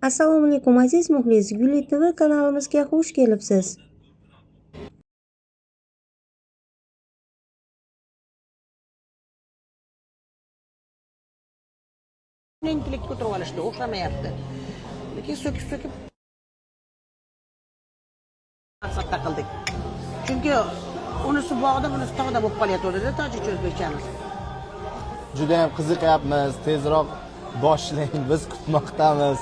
Assalomu alaykum aziz muxlis, Gulli TV kanalimizga xush kelibsiz. Intellekt ko'tarib olishdi, o'xshamayapti. Lekin so'kib maqsadda qildik. Chunki unisi bog'da, bunisi tog'da bo'lib qolyapti-da, tojikcha o'zbekchamiz. Juda ham qiziqyapmiz, tezroq boshlang, biz kutmoqdamiz.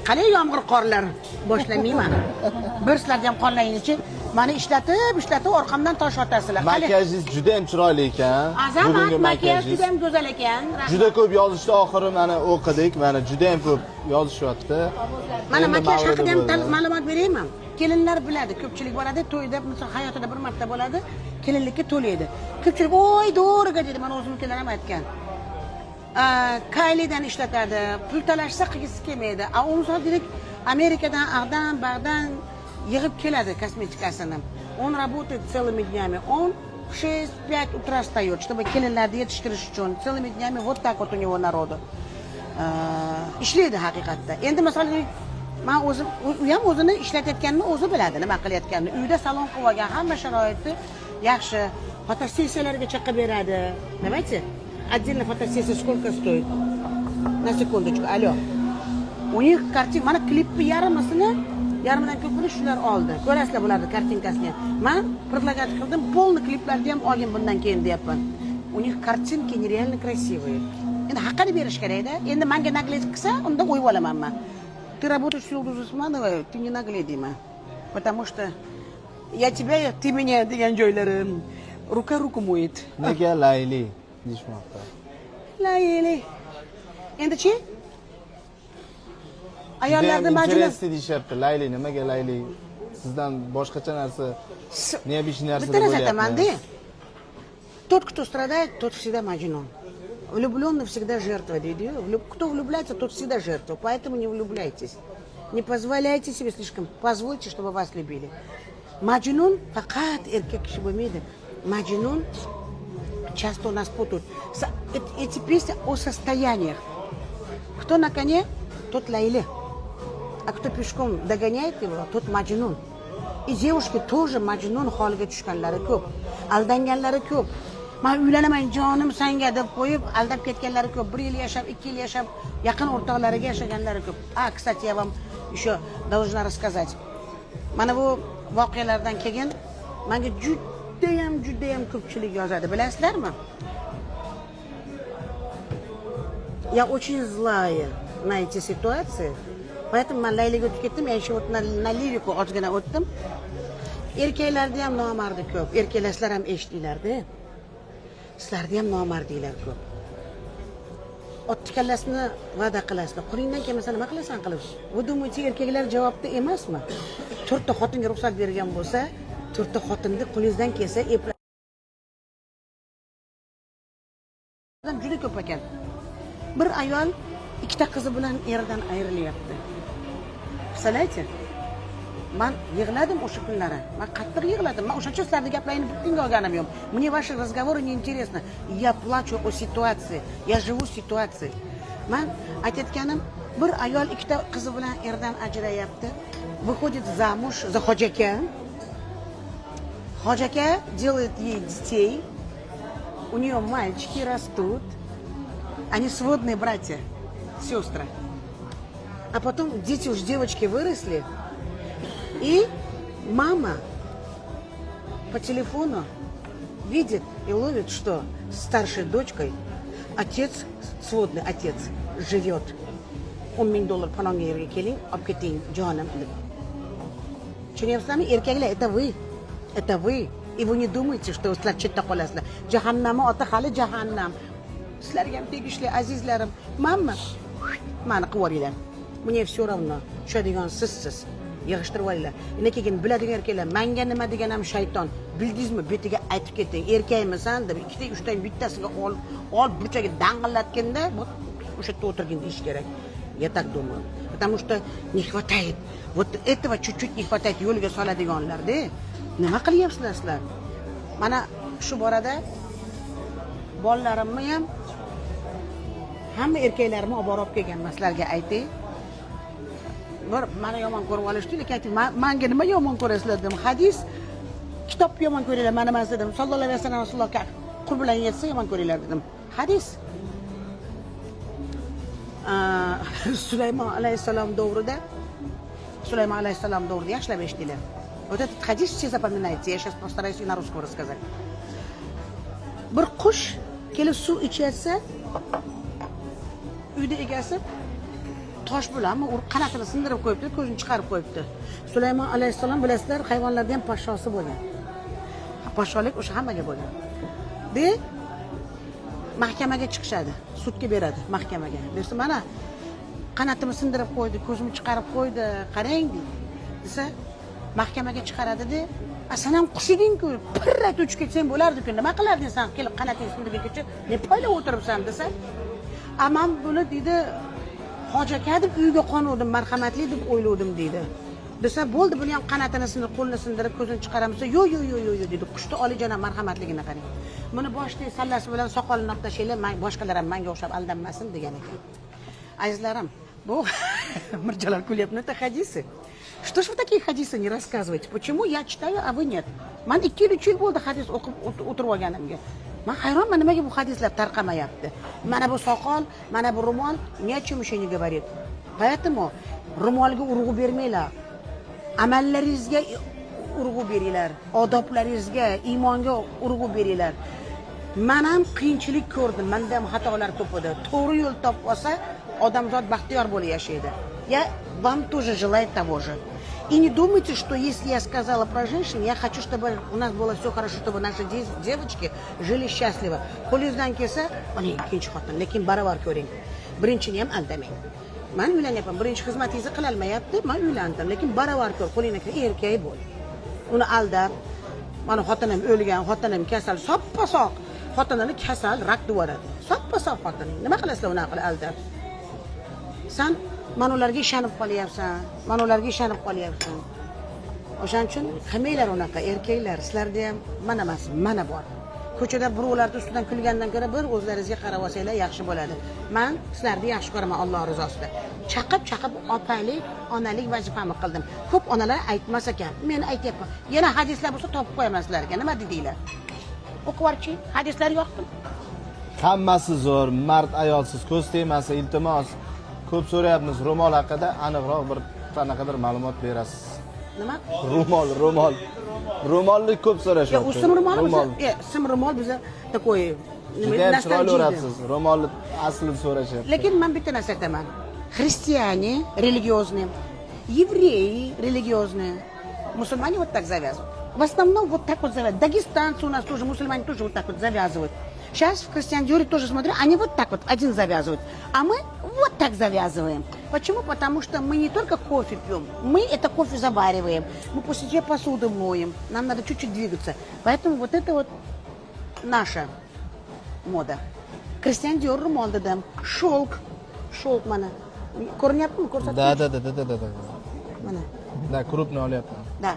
Qalay yomg'ir qorlar boshlamayman. Bir sizlarga ham qonlayingchi, meni ishlatib orqamdan tosh otasizlar. Makiyajingiz juda ham chiroyli ekan. Azamat, makiyaj juda ham go'zal ekan. Juda ko'p yozishdi, oxiri mana o'qidik, mana juda ham ko'p yozishyapti. Mana makiyaj haqida ham ma'lumot berayman. Kelinlar biladi, ko'pchilik boradi, to'yda, masalan, hayotida bir marta bo'ladi, kelinlikka to'laydi. Ko'pchilik "Voy, do'riga" dedi, mana o'zimnikilar ham aytgan. Kaylidan ishlatadi, pul talashsa qilgisi kelmaydi. U misol dedik, Amerikadan, Ag'dan, Bag'dan yig'ib keladi kosmetikasini. Он работает целыми днями. Он в 6-5 утра встает, чтобы kelinlarni yetishtirish uchun. Целыми днями вот так вот у него народу. Ishlaydi haqiqatda. Endi masalan, men o'zim u ham o'zini ishlatayotganini o'zi biladi, nima qilayotganini. Uyda salon qilib olgan, hamma sharoiti yaxshi. Fotosessiyalarga chaqib beradi. Давайте. Отдельно фотосессия сколько стоит? На секундочку. Алло. У них картинка, mana klipni yarmidan ko'pini shular oldi. Ko'rasizlar bularni kartinkasini. Men предлагать qildim, полный kliplarni ham olgin bundan keyin deyapman. У них картинки нереально красивые. Endi haqqini berish kerak-da. Endi menga nagled qilsa, unda o'yib olaman men. Ты работаешь в Юлдуз Усмановой, ты не наглей, Дима. Потому что я тебя, ты меня degan joylari ruka ruku mo'yit. Nega Layli deyishmoqda? Layli. Endi-chi? Ayollarni majlis interessi deyishyapti. Layli nimaga Layli? Sizdan boshqacha narsa, neobычный narsa bitta narsa bo'lyapti. aytaman-da. Тот, кто страдает, тот всегда majnun. Влюбленный всегда жертва, deydi-yu. Кто влюбляется, тот всегда жертва. Поэтому не влюбляйтесь. Не позволяйте себе слишком. Позвольте, чтобы вас любили. Majnun faqat erkak kishi bo'lmaydi. Majnun часто у нас путают. Эти песни о состояниях. Кто на коне, тот Лайли. А кто пешком догоняет его, тот Majnun. И девушки тоже Majnun holiga tushganlari ko'p. Aldanganlari ko'p. Men uylanaman jonim senga deb qo'yib, aldab ketganlari ko'p. 1 yil yashab, 2 yil yashab, yaqin o'rtoqlariga yashaganlari ko'p. Kстати, я вам еще должна рассказать. Mana bu voqealardan keyin menga judayam ko'pchilik yozadi, bilasizlarmi? Я очень злая на эти ситуации. Поэтому men Layliga o'tib ketdim. Men shu na liriku ozgina o'tdim. Erkaklarda ham nomardi ko'p. Erkaklar ham eshitdinglar-da. Sizlarda ham nomardinglar ko'p. Otni kallasini va'da qilasizlar. Qo'lingdan kelmasa nima qilasan qilib? Bu думаете, erkaklar javobda emasmi? 4 ta xotinga ruxsat bergan bo'lsa, 4 ta xotinni qo'lingizdan kelsa juda ko'p ekan. Bir ayol 2 ta qizi bilan eridan ayrilyapti. Представляете? Men yig'ladim o'sha kunlari. Men qattiq yig'ladim. Men o'shancha sizlarning gaplaringni bittinga olganim yo'q. Мне ваши разговоры не интересны. Я плачу о ситуации. Я живу ситуацией. Men aytayotganim, bir ayol 2 ta qizi bilan erdan ajrayapti. Выходит замуж за Ходжака. Ходжака делает ей детей. У нее мальчики растут. Они сводные братья, сестры. А потом дети уж девочки выросли. И мама по телефону видит и ловит, что с старшей дочкой отец, сводный отец, живет. $10,000 palonga yerga keling, olib keting, jonim. Tushunyapsizlarmi? Erkaklar, это вы. И вы не думаете, что sizlar chetda qolasizlar. Jahannamning oti hali jahannam. Sizlarga ham tegishli azizlarim. Meni qilib yuboringlar. Мне все равно. Tushadigan sizsiz. Yig'ishtirib olinglar. Endi keyin biladigan erkaklar, menga nima degan ham shayton. Bildingizmi, betiga aytib keting. Erkakmisan deb 2 ta 3 ta bittasiga ol burchaga dang'illatganda, o'sha yerda o'tirgin deyish kerak. Я так думаю. Потому что не хватает. Вот этого чуть-чуть не хватает yo'lga soladiganlar-da. Nima qilyapsizlar sizlar? Mana shu borada bolalarimni ham hamma erkaklarimni olib borib kelgan maslarga aytay. bir meni yomon ko'rib olishdi, lekin aytdim, menga nima yomon ko'rasizlar dedim. Hadis, kitob yomon ko'ringlar, mana emas dedim. Sallallohu alayhi vasallam Rasulullohga qul bilan yetsa yomon ko'ringlar dedim. Hadis. Sulaymon alayhissalom davrida yaxshilab eshitdilar. Вот этот хадис все запоминайте. Я сейчас постараюсь и на русском рассказать. Bir qush kelib suv ichayotsa, uyda egasi tosh bilanmi qanotini sindirib qo'yibdi, ko'zini chiqarib qo'yibdi. Sulaymon alayhissalom bilasizlar, hayvonlarning ham podshosi bo'lgan. Podsholik o'sha hammaga bo'lgan. De mahkamaga chiqishadi, sudga beradi mahkamaga. Bersa mana qanotimni sindirib qo'ydi, ko'zimni chiqarib qo'ydi, qarang deydi. Desa mahkamaga chiqaradi-da, "Sen ham qush eding-ku, pirrat uchib ketsang bo'lardi-ku, nima qilarding sen? Kelib qanotingni sindirguncha, ne poylab o'tiribsan?" desa, "Amam buni deydi, hojaga deb uyga qonuvdim, marhamatli deb o'ylovdim" deydi. Desa, "Bo'ldi, buni ham qanotini sindirib, qo'lini sindirib, ko'zini chiqaramiz." "Yo'q, deydi. Qushni olijonam marhamatligini qarang. Buni boshidagi sallasi bilan soqolini olib tashlaylar, boshqalar ham menga o'xshab aldanmasin" degan ekan. Azizlarim, bu Mirjalol kulyapti, это хадисы. Что ж вы такие хадисы не рассказываете? Почему я читаю, а вы нет? Men 2 yil bo'ldi hadis o'qib o'tirib olganimga. Men hayronman, nimaga bu hadislar tarqamayapti. Mana bu soqol, mana bu ro'mol, ni о чем еще не говорит. Поэтому ro'molga urg'u bermanglar. Amallaringizga urg'u beringlar, odoblaringizga, iymonga urg'u beringlar. Men ham qiyinchilik ko'rdim, menda ham xatolar ko'p edi. To'g'ri yo'l topib olsa, odamzod baxtiyor bo'lib yashaydi. Я вам тоже желаю того же. И не думайте, что если я сказала про женщин, я хочу, чтобы у нас было все хорошо, чтобы наши девочки жили счастливо. Qo'lingizdan kelsa, mana ikkinchi xotin, lekin baravar ko'ring. Birinchini ham aldamang. Men uylanyapman, birinchi xizmatingizni qila olmayapti, men uylandim, lekin baravar ko'r, qo'lingdan kelsa erkak bo'l. Uni aldab, mana xotinim o'lgan, xotinim kasal, soppa-soq. Xotinini kasal, rak devoradi. Soppa-soq xotining. Nima qilasizlar unaqa qilib aldab? Sen mana ularga ishonib qolyapsan. O'shaning uchun qilmanglar unaqa, erkaklar, sizlarda ham mana emas, mana bor. Ko'chada birovlar ustidan kulgandan ko'ra bir o'zlaringizga qarab olsanglar yaxshi bo'ladi. Men sizlarni yaxshi ko'raman Alloh rizosida. Chaqib opalik, onalik vazifamni qildim. Ko'p onalar aytmas ekan. Men aytyapman. Yana hadislar bo'lsa topib qo'yaman sizlarga. Nima dedinglar? O'qivorchi, hadislar yo'qmi? Hammasi zo'r, mard ayolsiz, ko'z tegmasa, iltimos. Ko'p so'rayapmiz ro'mol haqida, aniqroq bir qanaqadir ma'lumot berasiz. Nima? Ro'mol. Ro'molni ko'p so'rashyapti. Yo, sim ro'mol. Sim ro'mol biza такой nostalgiya. Ro'molni aslini so'rashyapti. Lekin men bitta narsa aytaman. Христиане религиозные, евреи религиозные, мусульмане вот так завязывают. В основном вот так вот завязывают. Дагестанцы у нас тоже, мусульмане тоже вот так вот завязывают. Сейчас в Крестьян-Диоре тоже смотрю, они вот так вот один завязывают, а мы вот так завязываем. Почему? Потому что мы не только кофе пьем, мы это кофе завариваем, мы после себя посуду моем, нам надо чуть-чуть двигаться. Поэтому вот это вот наша мода. Крестьян-Диор мода дам, шелк mana. Ko'rinyaptimi? Ko'rsatdim. Da. Mana. Da, крупно olyapman. Да.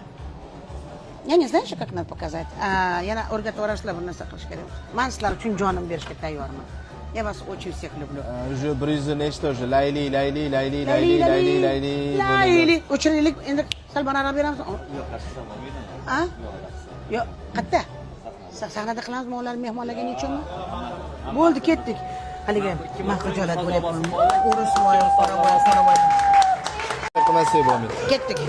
Я не знаю, как надо показать. Yana o'rgatib yuborasizlar, bir narsa qilish kerak. Men sizlar uchun jonim berishga tayyorman. Я вас очень всех люблю. Уже brizni nechta уже layli. O'chiraylik, endi sal barobar beramiz. Yo'q, yo'q, qayerda? Sahnada qilamizmi ular mehmonlarga nechunmi? Bo'ldi, ketdik. Haligi men xijolat bo'lyapman. O'ris voy, qora voy. Qilmasak bo'lmaydi. Ketdik.